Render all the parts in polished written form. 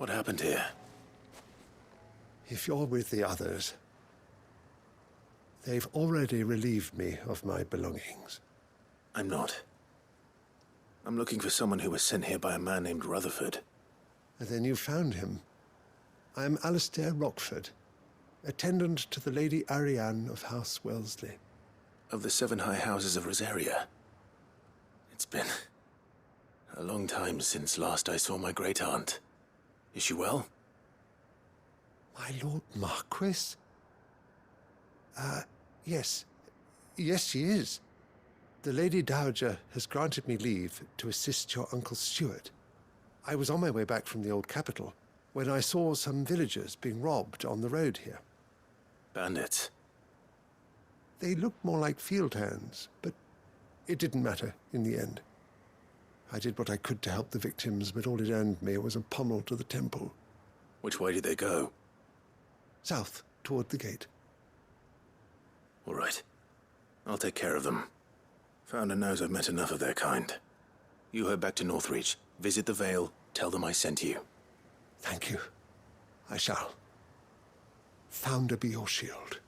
What happened here? If you're with the others, they've already relieved me of my belongings. I'm not. I'm looking for someone who was sent here by a man named Rutherford. And then you found him. I am Alistair Rockford, attendant to the Lady Ariane of House Wellesley. Of the 7 high houses of Rosaria. It's been a long time since last I saw my great-aunt. Is she well? My Lord Marquis? Yes. Yes, she is. The Lady Dowager has granted me leave to assist your Uncle Stuart. I was on my way back from the old capital when I saw some villagers being robbed on the road here. Bandits? They looked more like field hands, but it didn't matter in the end. I did what I could to help the victims, but all it earned me was a pommel to the temple. Which way did they go? South, toward the gate. All right. I'll take care of them. Founder knows I've met enough of their kind. You head back to Northreach, visit the Vale, tell them I sent you. Thank you. I shall. Founder be your shield.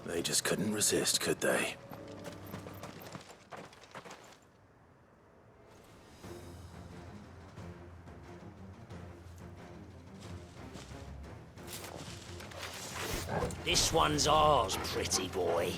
They just couldn't resist, could they? This one's ours, pretty boy.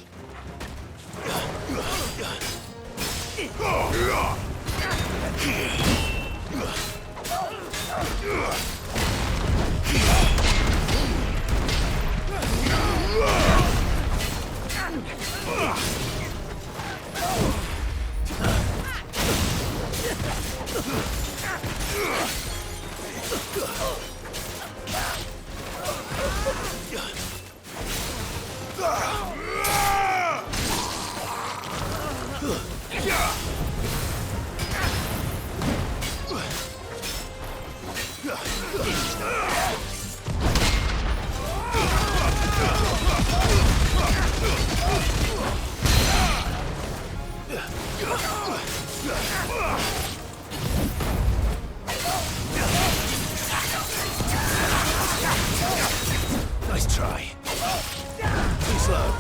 Nice try. Too slow.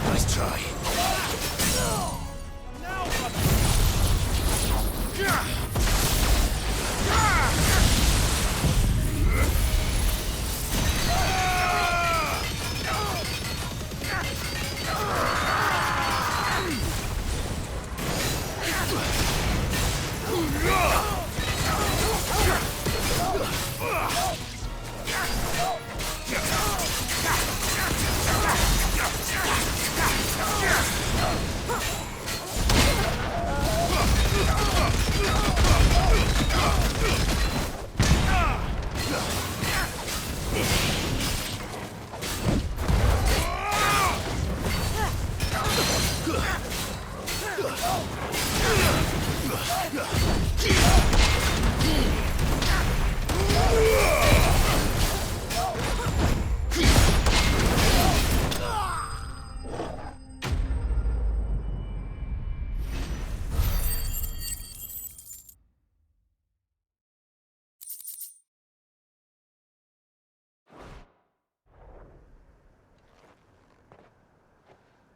Nice try.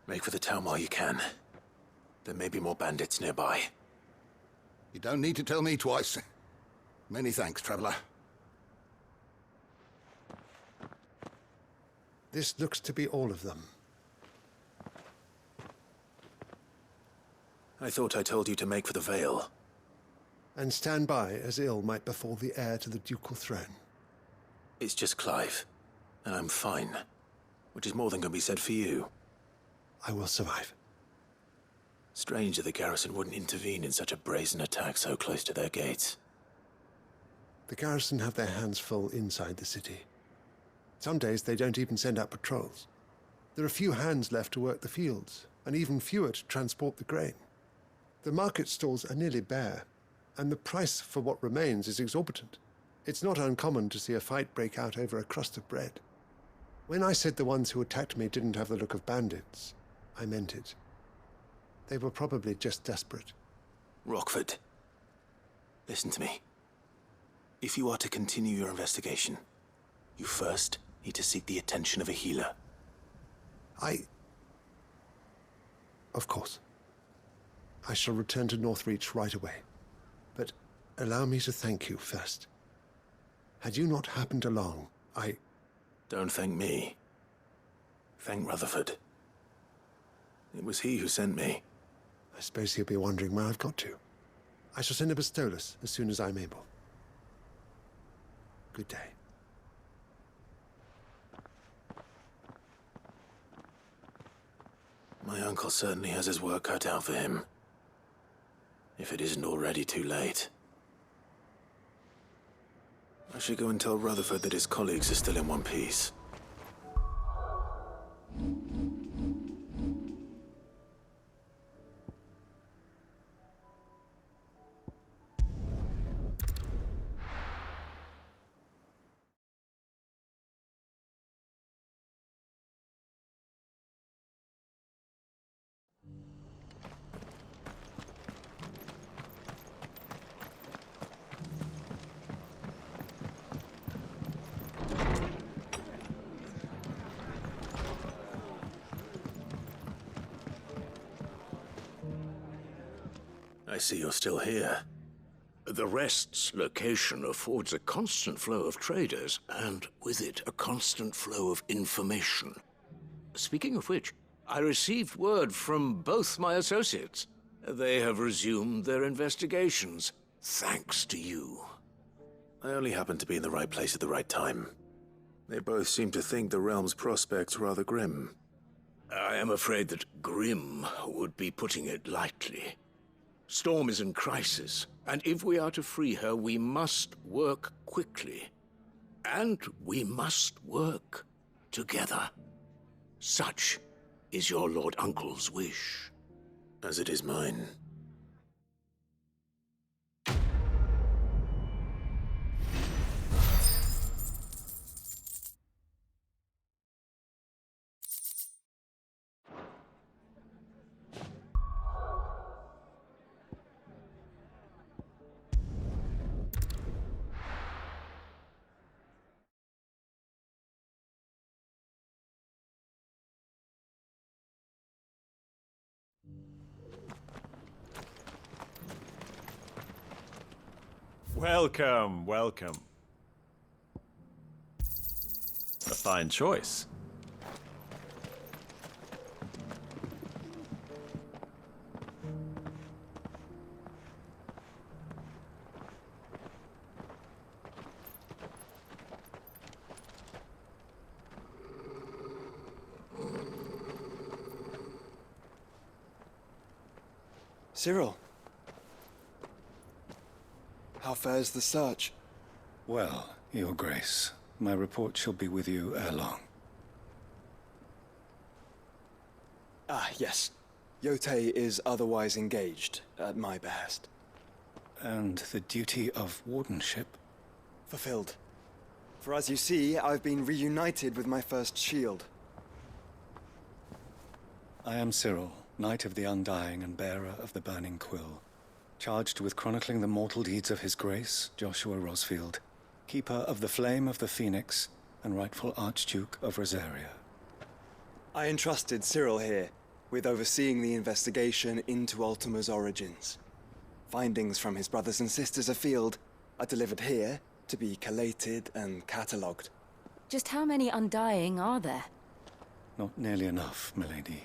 Make for the town while you can. There may be more bandits nearby. You don't need to tell me twice. Many thanks, traveler. This looks to be all of them. I thought I told you to make for the Vale. And stand by as ill might befall the heir to the ducal throne. It's just Clive, and I'm fine. Which is more than can be said for you. I will survive. Strange that the garrison wouldn't intervene in such a brazen attack so close to their gates. The garrison have their hands full inside the city. Some days they don't even send out patrols. There are few hands left to work the fields, and even fewer to transport the grain. The market stalls are nearly bare, and the price for what remains is exorbitant. It's not uncommon to see a fight break out over a crust of bread. When I said the ones who attacked me didn't have the look of bandits, I meant it. They were probably just desperate. Rockford, listen to me. If you are to continue your investigation, you first need to seek the attention of a healer. Of course. I shall return to Northreach right away. But allow me to thank you first. Had you not happened along, Don't thank me. Thank Rutherford. It was he who sent me. I suppose he'll be wondering where I've got to. I shall send a Pistolus as soon as I'm able. Good day. My uncle certainly has his work cut out for him. If it isn't already too late. I should go and tell Rutherford that his colleagues are still in one piece. I see you're still here. The Rest's location affords a constant flow of traders, and with it, a constant flow of information. Speaking of which, I received word from both my associates. They have resumed their investigations, thanks to you. I only happened to be in the right place at the right time. They both seem to think the realm's prospects rather grim. I am afraid that grim would be putting it lightly. Storm is in crisis, and if we are to free her, we must work quickly. And we must work together. Such is your Lord Uncle's wish. As it is mine. Welcome, welcome. A fine choice. Cyril. How fares the search? Well, Your Grace, my report shall be with you ere long. Ah, yes. Yotei is otherwise engaged, at my behest. And the duty of wardenship? Fulfilled. For as you see, I've been reunited with my first shield. I am Cyril, Knight of the Undying and bearer of the Burning Quill, charged with chronicling the mortal deeds of His Grace, Joshua Rosfield, Keeper of the Flame of the Phoenix, and rightful Archduke of Rosaria. I entrusted Cyril here with overseeing the investigation into Ultima's origins. Findings from his brothers and sisters afield are delivered here to be collated and catalogued. Just how many Undying are there? Not nearly enough, milady.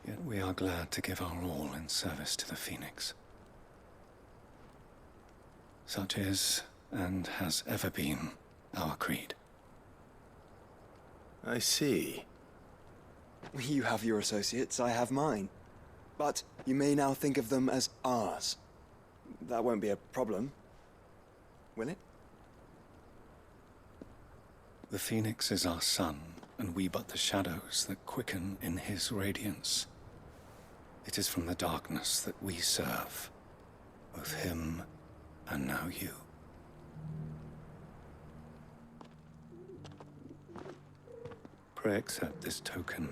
Yet we are glad to give our all in service to the Phoenix. Such is, and has ever been, our creed. I see. You have your associates, I have mine. But you may now think of them as ours. That won't be a problem, will it? The Phoenix is our sun, and we but the shadows that quicken in his radiance. It is from the darkness that we serve, both him and now you. Pray accept this token.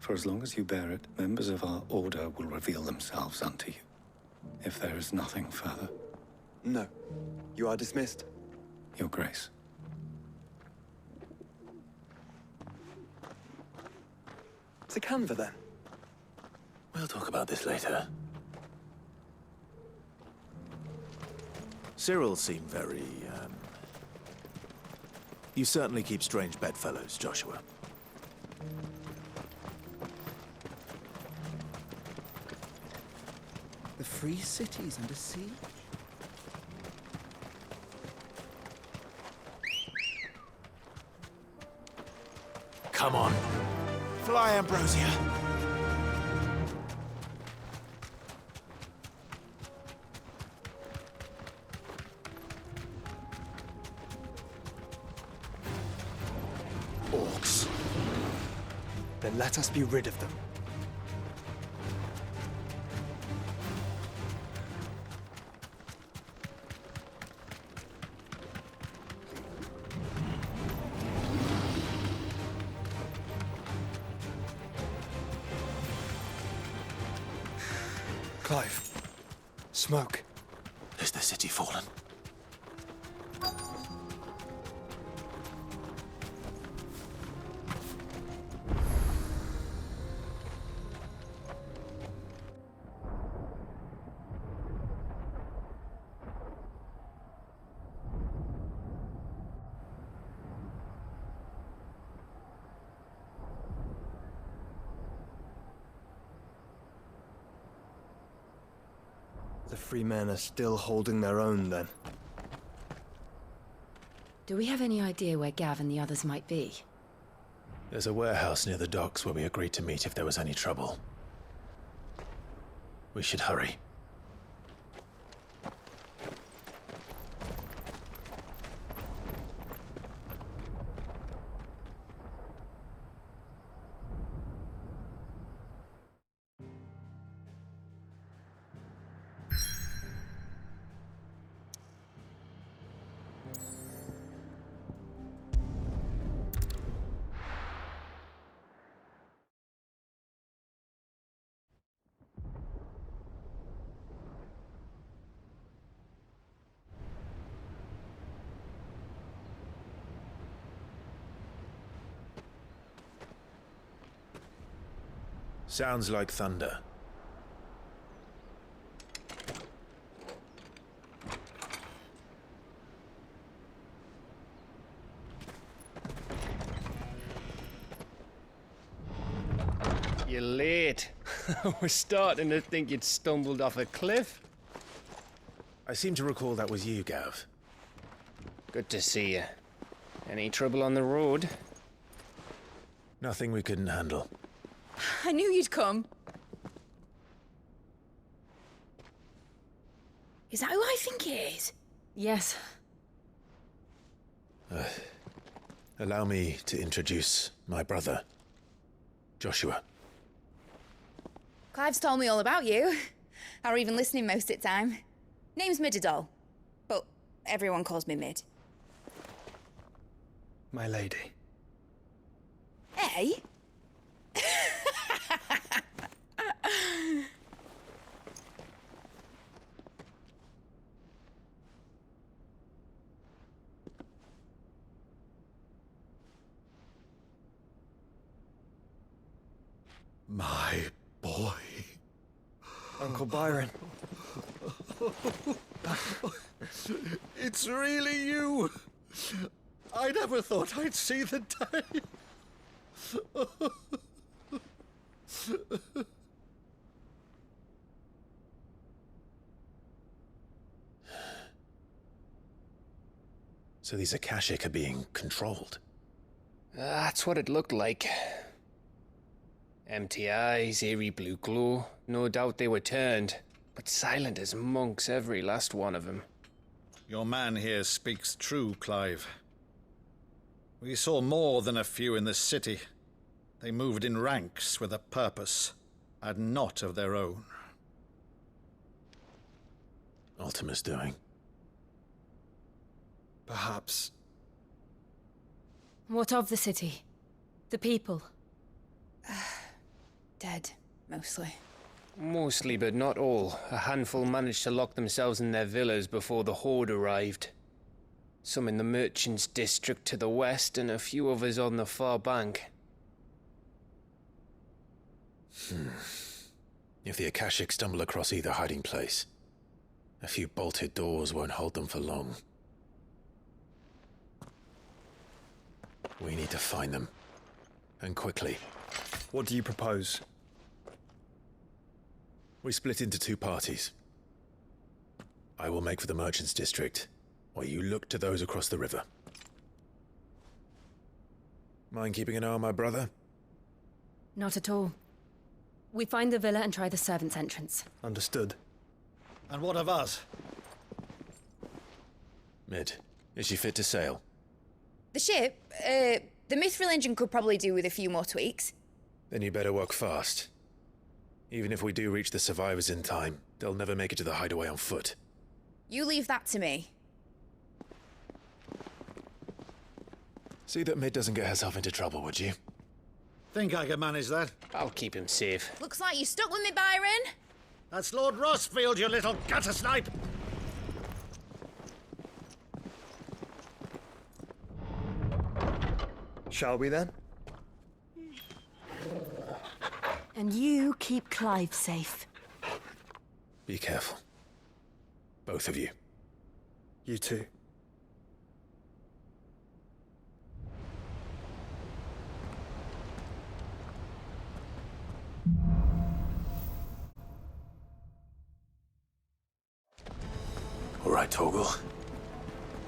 For as long as you bear it, members of our order will reveal themselves unto you. If there is nothing further. No. You are dismissed. Your Grace. It's a canva, then. We'll talk about this later. Cyril seemed very, You certainly keep strange bedfellows, Joshua. The free city's under siege? Come on. Fly, Ambrosia. Orcs. Then let us be rid of them. Clive. Smoke. Is the city fallen? The free men are still holding their own, then. Do we have any idea where Gav and the others might be? There's a warehouse near the docks where we agreed to meet if there was any trouble. We should hurry. Sounds like thunder. You're late. We're starting to think you'd stumbled off a cliff. I seem to recall that was you, Gav. Good to see you. Any trouble on the road? Nothing we couldn't handle. I knew you'd come. Is that who I think it is? Yes. Allow me to introduce my brother, Joshua. Clive's told me all about you. Or even listening most of the time. Name's Midadol, but everyone calls me Mid. My lady. Hey? My boy. Uncle Byron. It's really you. I never thought I'd see the day. So these Akashic are being controlled. That's what it looked like. Empty eyes, eerie blue glow. No doubt they were turned, but silent as monks, every last one of them. Your man here speaks true, Clive. We saw more than a few in the city. They moved in ranks with a purpose, and not of their own. Ultima's doing. Perhaps. What of the city? The people? Dead, mostly. Mostly, but not all. A handful managed to lock themselves in their villas before the Horde arrived. Some in the merchants' district to the west, and a few others on the far bank. If the Akashic stumble across either hiding place, a few bolted doors won't hold them for long. We need to find them. And quickly. What do you propose? We split into two parties. I will make for the merchants' district, while you look to those across the river. Mind keeping an eye on my brother? Not at all. We find the villa and try the servants' entrance. Understood. And what of us? Mid, is she fit to sail? The ship, the Mithril engine could probably do with a few more tweaks. Then you better work fast. Even if we do reach the survivors in time, they'll never make it to the hideaway on foot. You leave that to me. See that Mid doesn't get herself into trouble, would you? Think I can manage that? I'll keep him safe. Looks like you stuck with me, Byron. That's Lord Rossfield, you little gutter snipe! Shall we then? And you keep Clive safe. Be careful. Both of you. You too. All right, Torgal.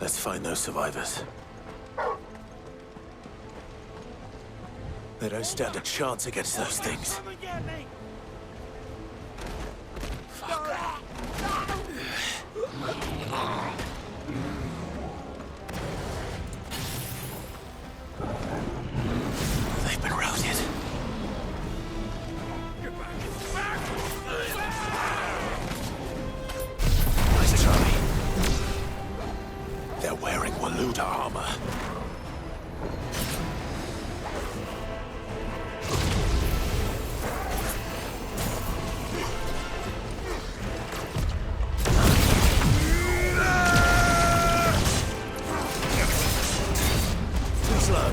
Let's find those survivors. They don't stand a chance against those things. They've been routed. Nice try. They're wearing Waluda armor. Too slow.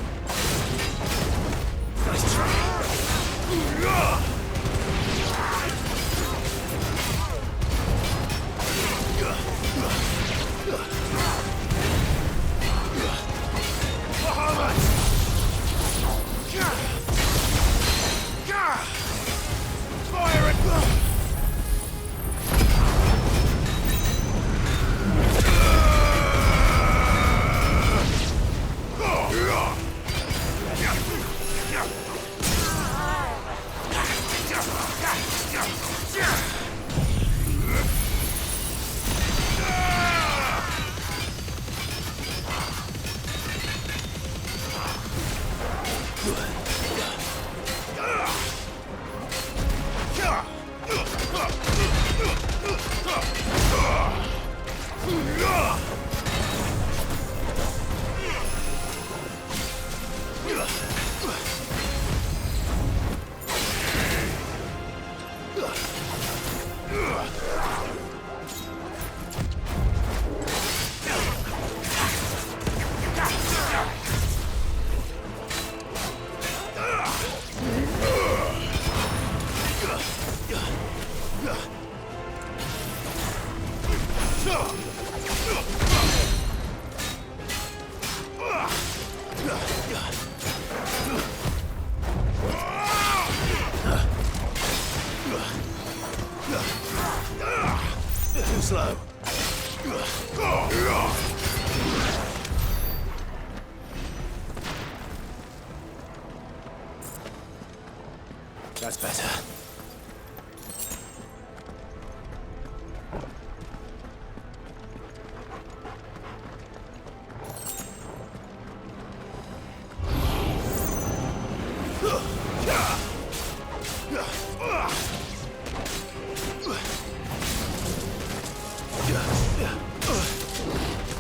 That's better.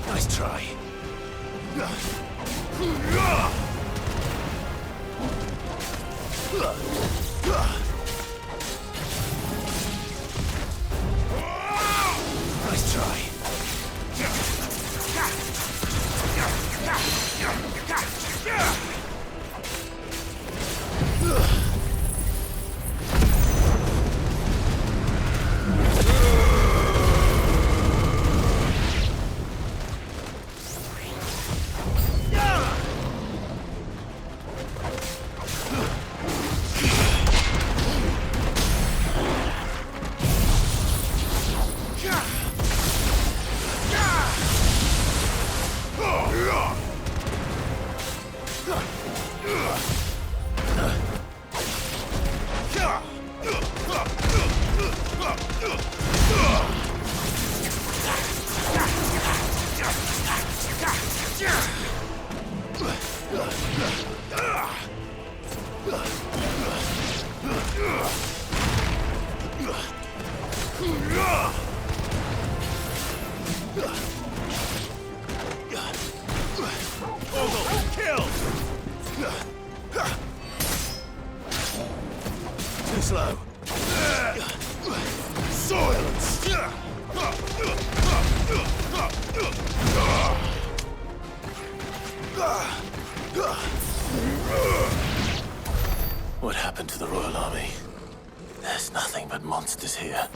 Nice try. Nice try. Too slow. Silence! What happened to the Royal Army? There's nothing but monsters here.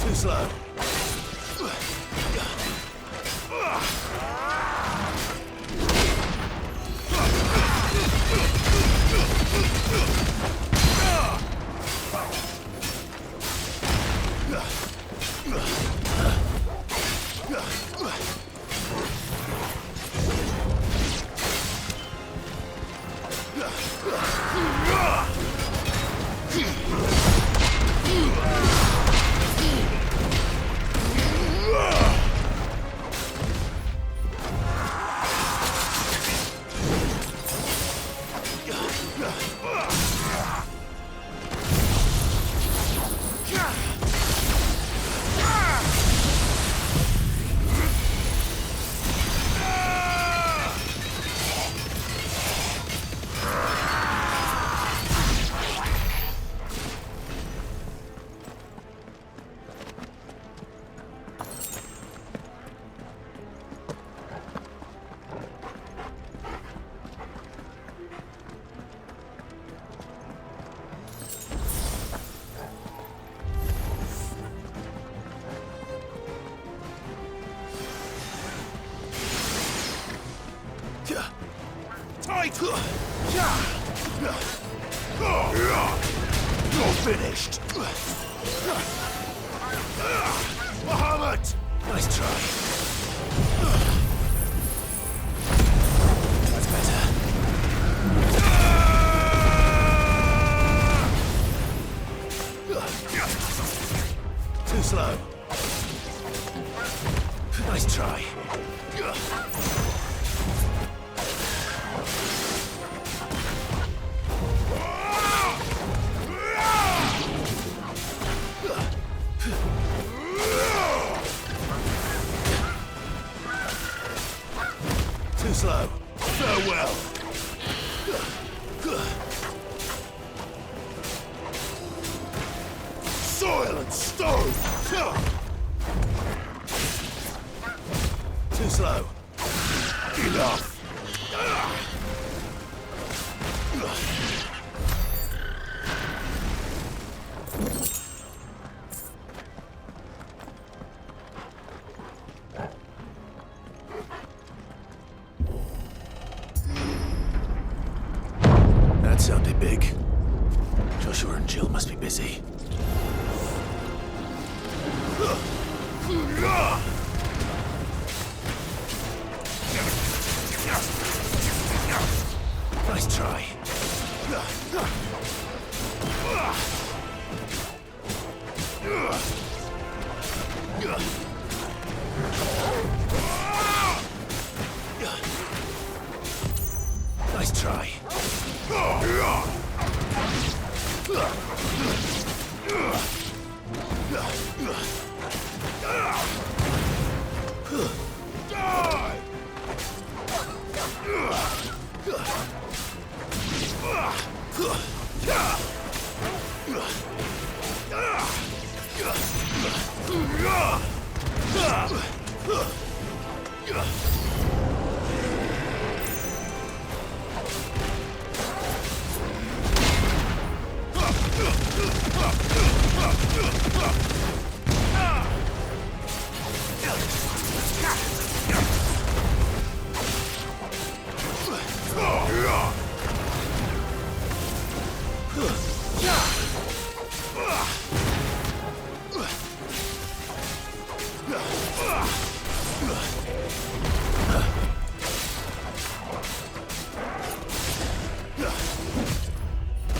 Too slow. Tight! You're finished! Muhammad! Nice try. That's better. Too slow. Nice try. Too slow. Farewell. Soil and stone. Too slow. Enough. That sounded big. Joshua and Jill must be busy.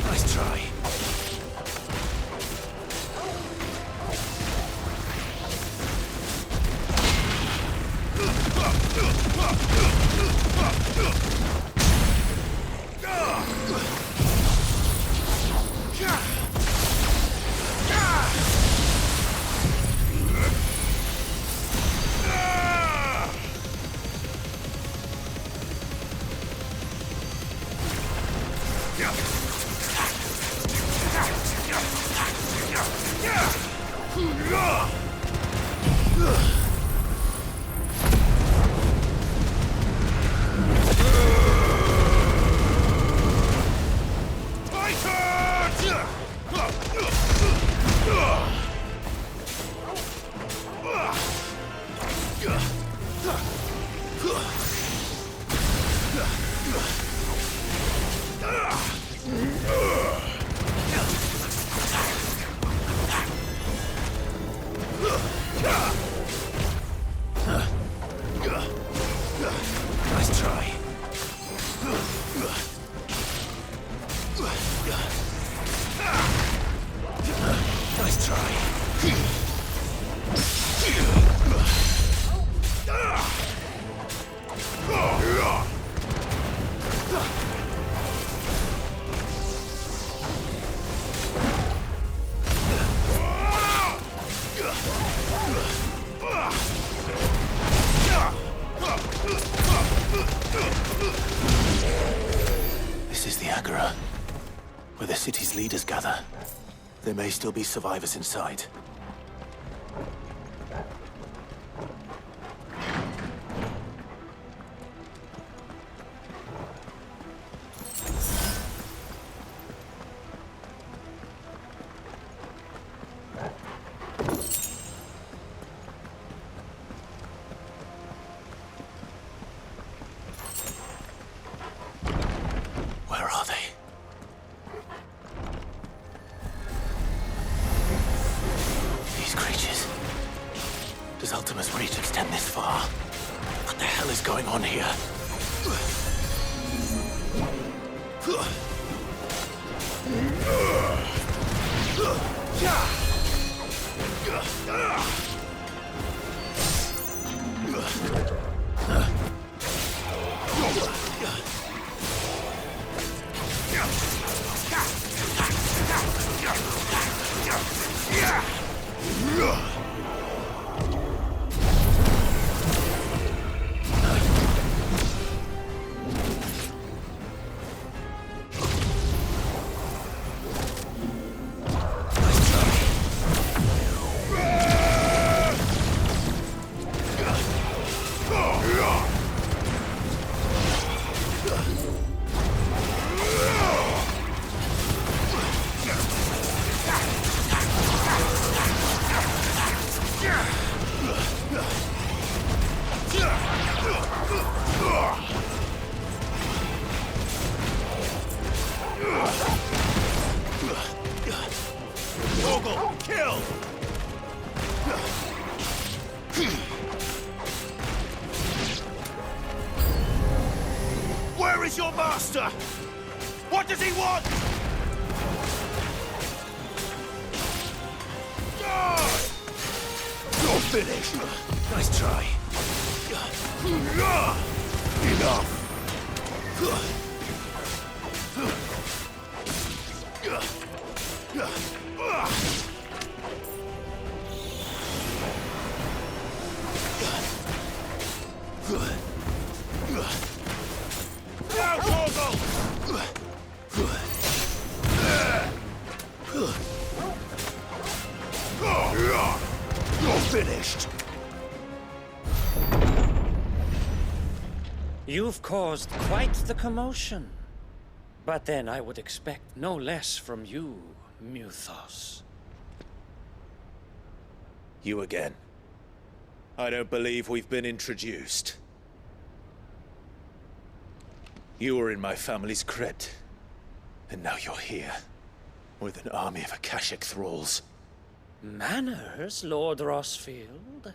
Nice try. Nice try. Nice try. This is the Agora, where the city's leaders gather. There may still be survivors inside. Where are they? These creatures. Does Ultima's reach extend this far? What the hell is going on here? Kill! Where is your master? What does he want? You're finished. Nice try. Enough. You're finished. You've caused quite the commotion. But then I would expect no less from you, Muthos. You again. I don't believe we've been introduced. You were in my family's crypt. And now you're here. With an army of Akashic thralls. Manners, Lord Rosfield?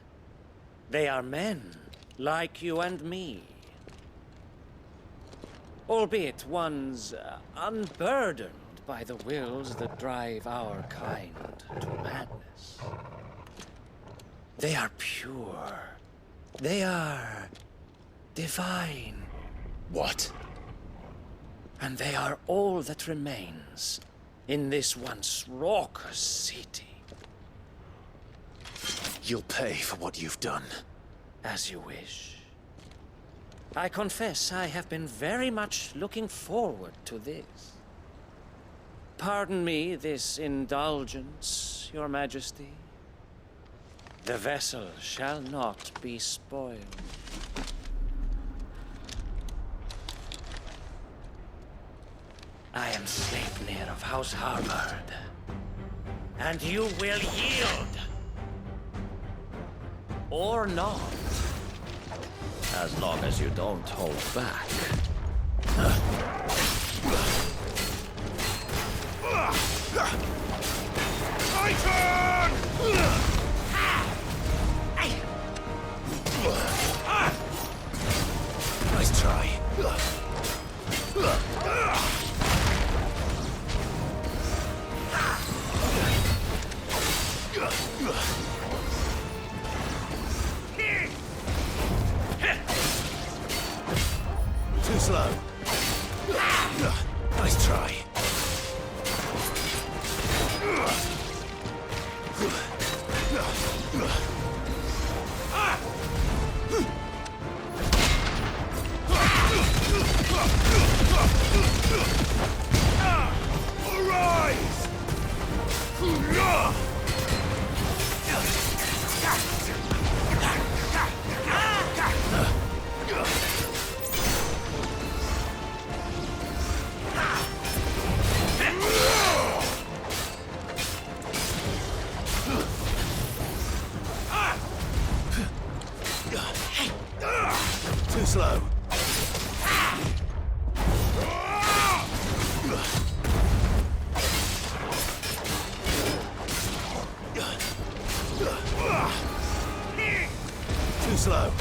They are men, like you and me. Albeit ones unburdened by the wills that drive our kind to madness. They are pure. They are divine. What? And they are all that remains in this once raucous city. You'll pay for what you've done. As you wish. I confess I have been very much looking forward to this. Pardon me this indulgence, Your Majesty. The vessel shall not be spoiled. I am Sleipnir of House Harvard, and you will yield. Or not. As long as you don't hold back. My turn! Nice try. Too slow. Nice try. Arise! Too slow. Too slow.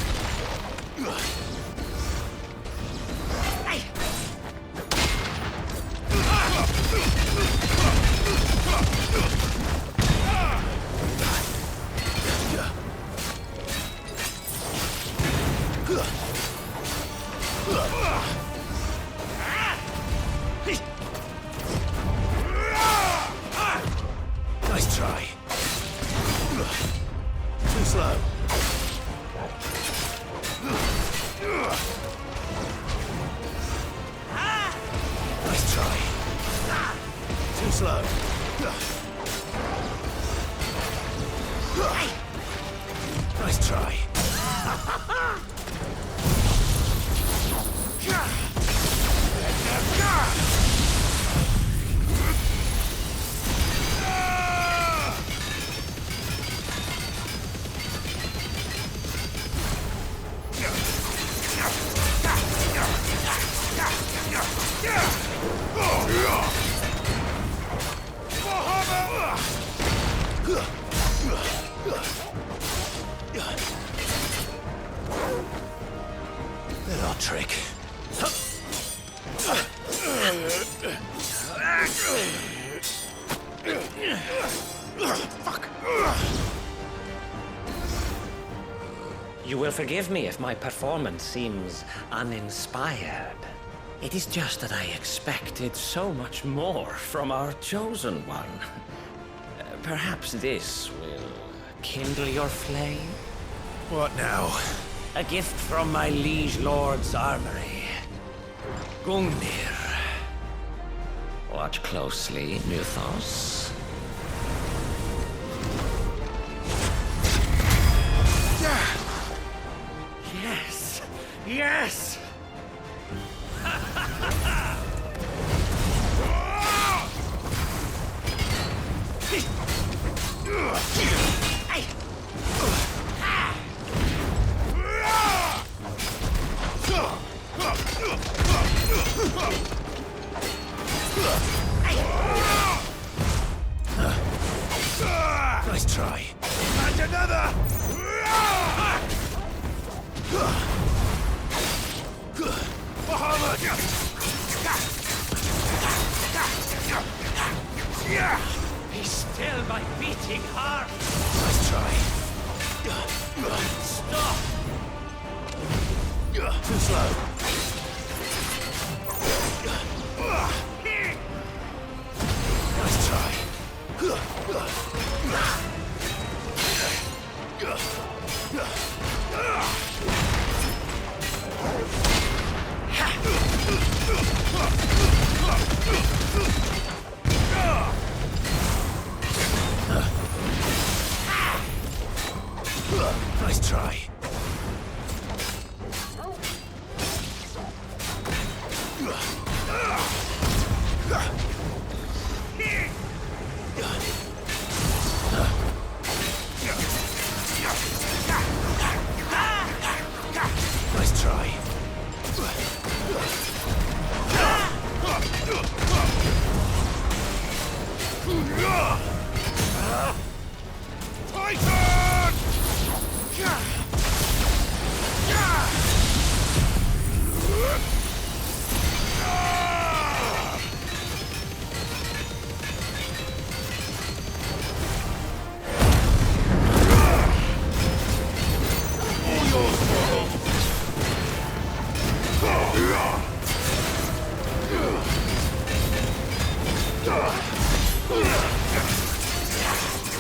Nice try. Too slow. Nice try. Too slow. Nice try. Little trick. Fuck. You will forgive me if my performance seems uninspired. It is just that I expected so much more from our chosen one. Perhaps this will kindle your flame? What now? A gift from my liege lord's armory. Gungnir. Watch closely, Mythos. Yes! Yes! Nice try. And another! Be still, my beating heart! Nice try. Stop! Too slow. Nice try. Nice try. Nice try.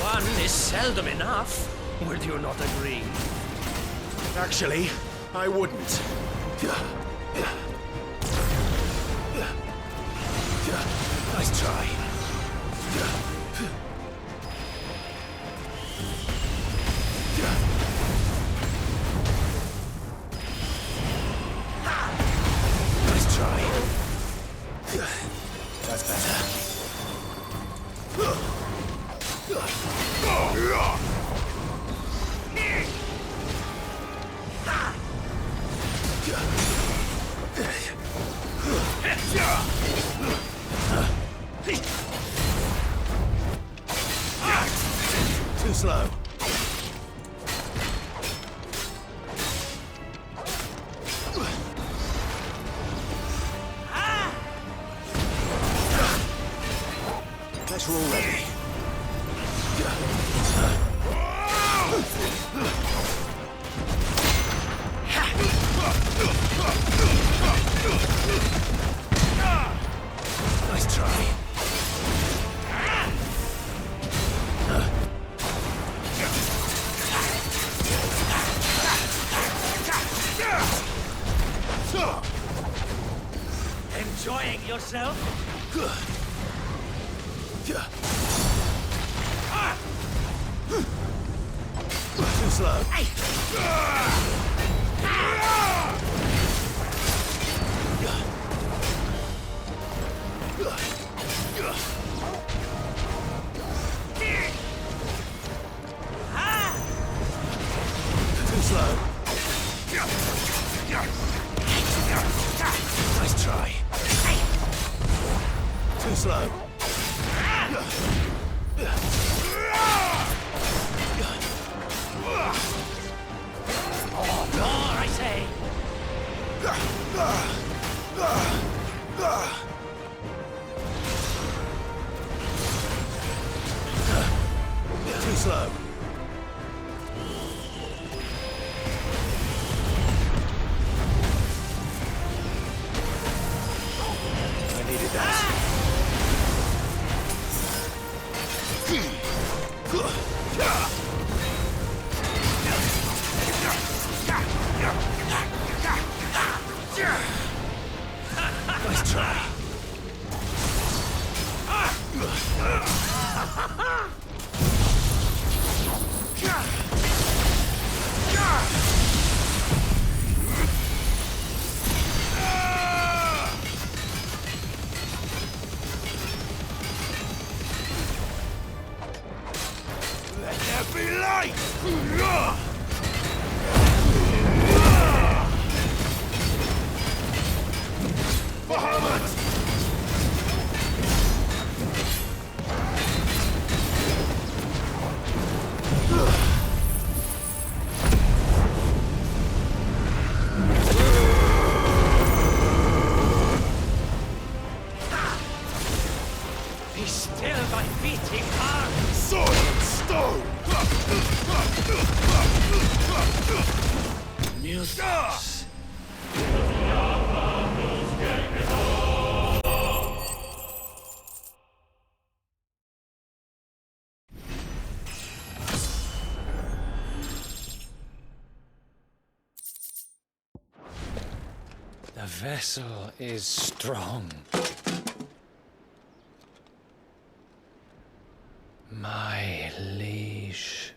One is seldom enough. Would you not agree? Actually, I wouldn't. Nice try. Nice try. That's better. Too slow. Guess we're all ready. Nice try. Enjoying yourself? Good. Too slow. Too slow. Nice try. Too slow. More, I say. Too slow. Nice try. Let there be light! Bahamut! Be still, thy beating heart! Sword and stone! Muthos. The vessel is strong. My liege.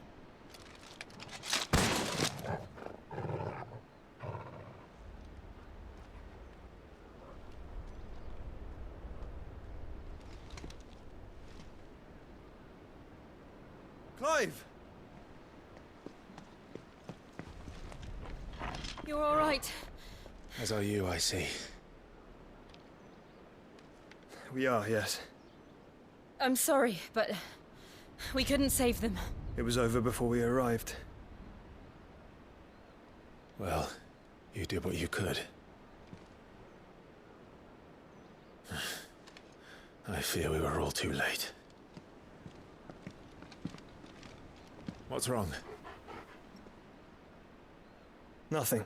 Clive! You're all right. As are you, I see. We are, yes. I'm sorry, but we couldn't save them. It was over before we arrived. Well, you did what you could. I fear we were all too late. What's wrong? Nothing.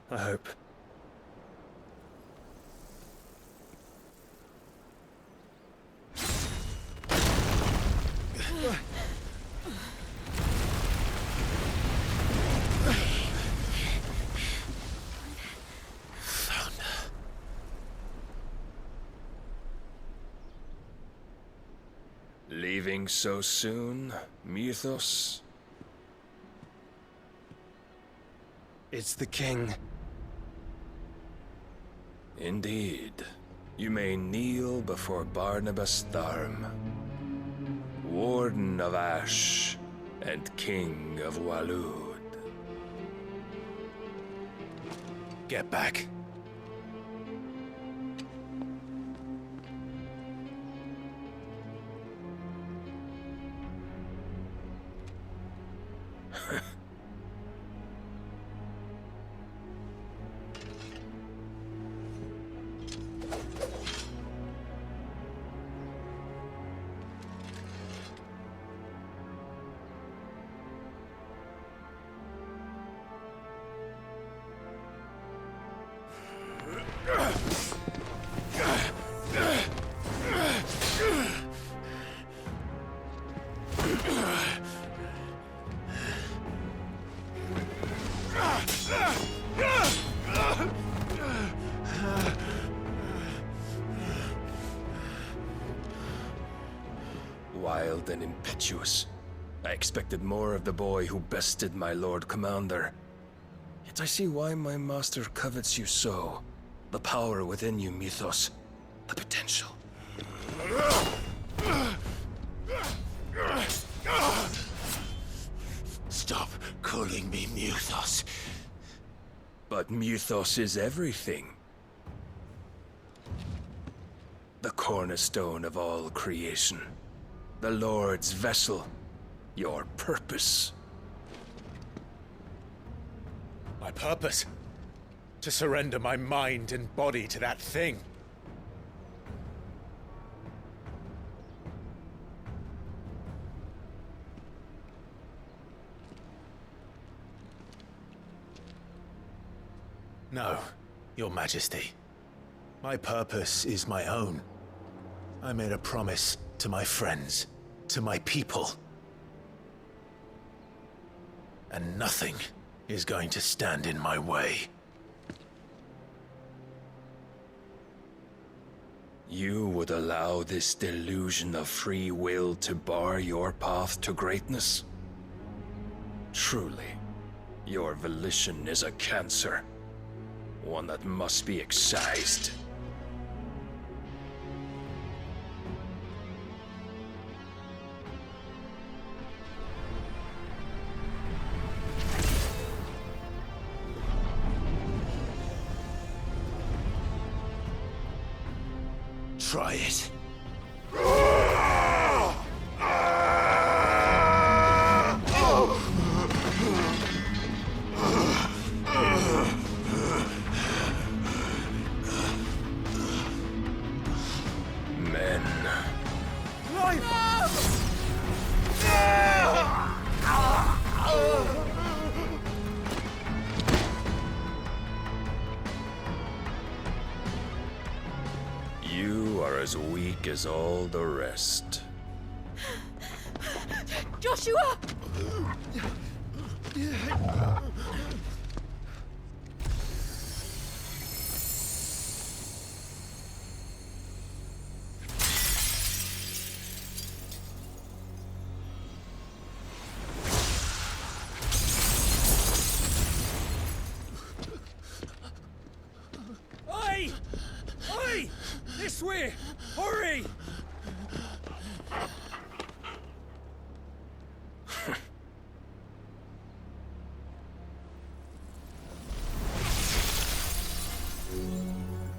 I hope. Leaving so soon, Mythos? It's the king. Indeed. You may kneel before Barnabas Tharm, Warden of Ash and King of Walud. Get back. Wild and impetuous. I expected more of the boy who bested my Lord Commander. Yet I see why my master covets you so. The power within you, Mythos. The potential. Stop calling me Mythos. But Mythos is everything. The cornerstone of all creation. The Lord's vessel. Your purpose. My purpose? To surrender my mind and body to that thing. No, Your Majesty. My purpose is my own. I made a promise to my friends to my people. And nothing is going to stand in my way. You would allow this delusion of free will to bar your path to greatness? Truly, your volition is a cancer, one that must be excised. Try it. Men. You are as weak as all the rest. Joshua! Oi! Oi! This way! Hurry!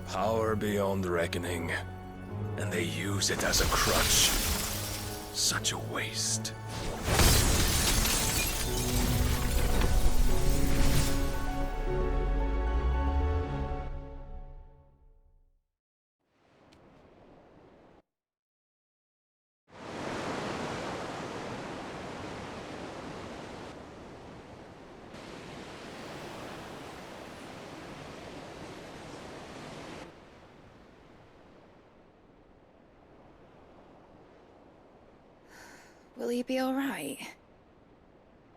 Power beyond reckoning, and they use it as a crutch. Such a waste. Will he be all right?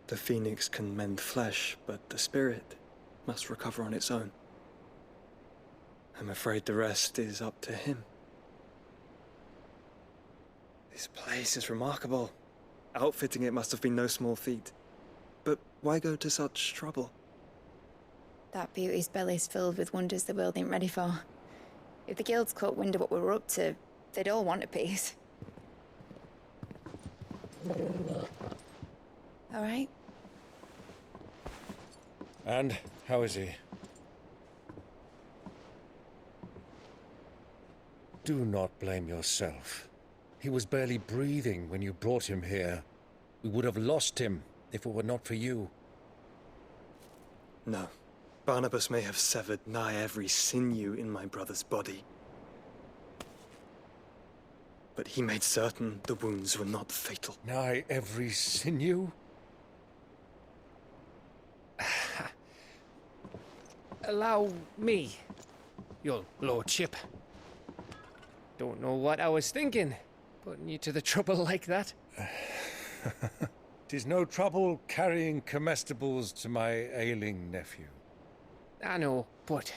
The phoenix can mend flesh, but the spirit must recover on its own. I'm afraid the rest is up to him. This place is remarkable. Outfitting it must have been no small feat. But why go to such trouble? That beauty's belly's filled with wonders the world ain't ready for. If the guilds caught wind of what we were up to, they'd all want a piece. All right? And how is he? Do not blame yourself. He was barely breathing when you brought him here. We would have lost him if it were not for you. No. Barnabas may have severed nigh every sinew in my brother's body. But he made certain the wounds were not fatal. Nigh every sinew? Allow me, your lordship. Don't know what I was thinking, putting you to the trouble like that. 'Tis no trouble carrying comestibles to my ailing nephew. I know, but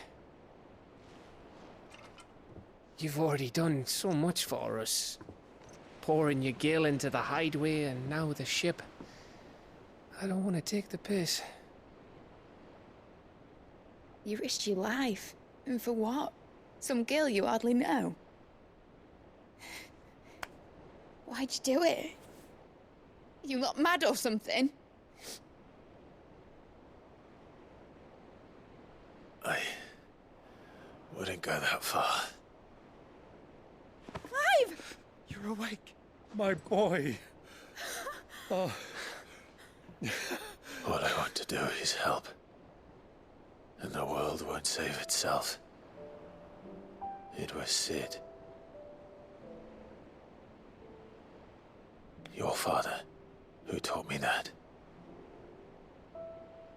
you've already done so much for us. Pouring your gil into the hideaway and now the ship. I don't want to take the piss. You risked your life. And for what? Some girl you hardly know. Why'd you do it? You not mad or something? I wouldn't go that far. Clive! You're awake, my boy. Oh. All I want to do is help. And the world won't save itself. It was Sid. Your father, who taught me that.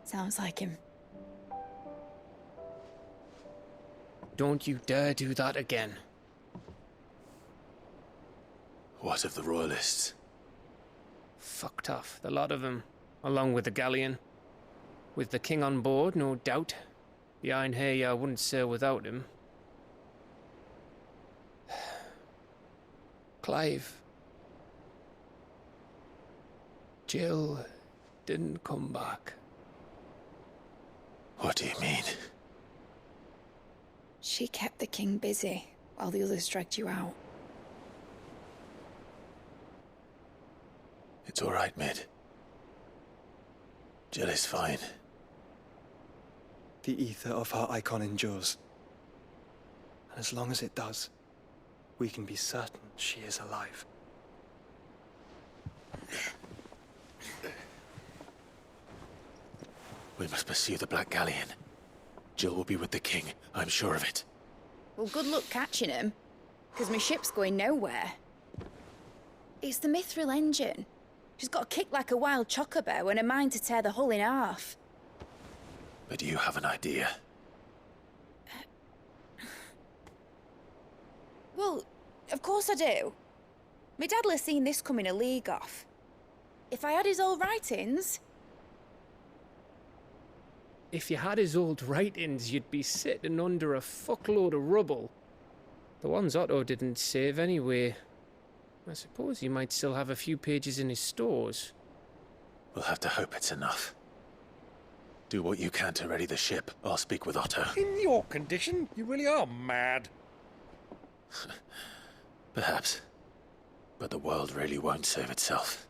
Sounds like him. Don't you dare do that again. What of the Royalists? Fucked off, the lot of them, along with the galleon. With the king on board, no doubt. Behind here, I wouldn't sail without him. Clive. Jill didn't come back. What do you mean? She kept the king busy while the others dragged you out. It's all right, Mid. Jill is fine. The ether of her icon endures. And as long as it does, we can be certain she is alive. We must pursue the Black Galleon. Jill will be with the king, I'm sure of it. Well, good luck catching him, because my ship's going nowhere. It's the Mithril engine. She's got a kick like a wild chocobo and a mind to tear the hull in half. But you have an idea. Well, of course I do. My dad'll have seen this coming a league off. If I had his old writings... If you had his old writings, you'd be sitting under a fuckload of rubble. The ones Otto didn't save anyway. I suppose he might still have a few pages in his stores. We'll have to hope it's enough. Do what you can to ready the ship. I'll speak with Otto. In your condition, you really are mad. Perhaps. But the world really won't save itself.